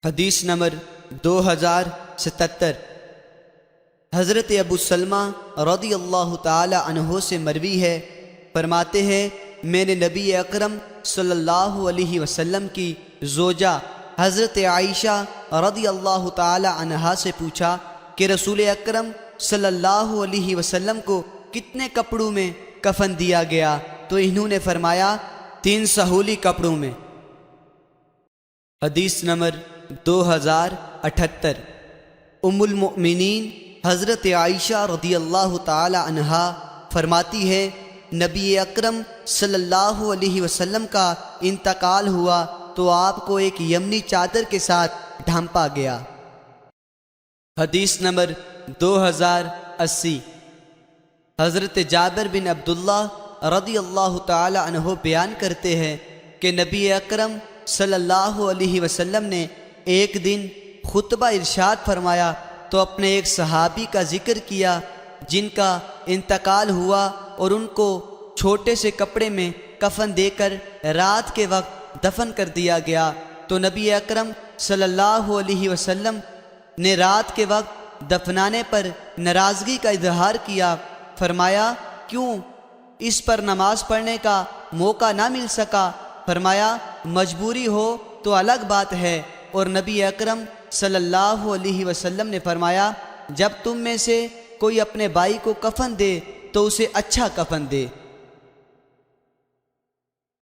حدیث نمبر 2077 حضرت ابو سلمہ رضی اللہ تعالی عنہ سے مروی ہے، فرماتے ہیں میں نے نبی اکرم صلی اللہ علیہ وسلم کی زوجہ حضرت عائشہ رضی اللہ تعالی عنہا سے پوچھا کہ رسول اکرم صلی اللہ علیہ وسلم کو کتنے کپڑوں میں کفن دیا گیا؟ تو انہوں نے فرمایا 3 سہولی کپڑوں میں۔ حدیث نمبر 2078 ام المؤمنین حضرت عائشہ رضی اللہ تعالی عنہا فرماتی ہے نبی اکرم صلی اللہ علیہ وسلم کا انتقال ہوا تو آپ کو ایک یمنی چادر کے ساتھ ڈھانپا گیا۔ حدیث نمبر 2080 حضرت جابر بن عبداللہ رضی اللہ تعالی عنہ بیان کرتے ہیں کہ نبی اکرم صلی اللہ علیہ وسلم نے ایک دن خطبہ ارشاد فرمایا تو اپنے ایک صحابی کا ذکر کیا جن کا انتقال ہوا اور ان کو چھوٹے سے کپڑے میں کفن دے کر رات کے وقت دفن کر دیا گیا۔ تو نبی اکرم صلی اللہ علیہ وسلم نے رات کے وقت دفنانے پر ناراضگی کا اظہار کیا، فرمایا کیوں اس پر نماز پڑھنے کا موقع نہ مل سکا؟ فرمایا مجبوری ہو تو الگ بات ہے، اور نبی اکرم صلی اللہ علیہ وسلم نے فرمایا جب تم میں سے کوئی اپنے بھائی کو کفن دے تو اسے اچھا کفن دے۔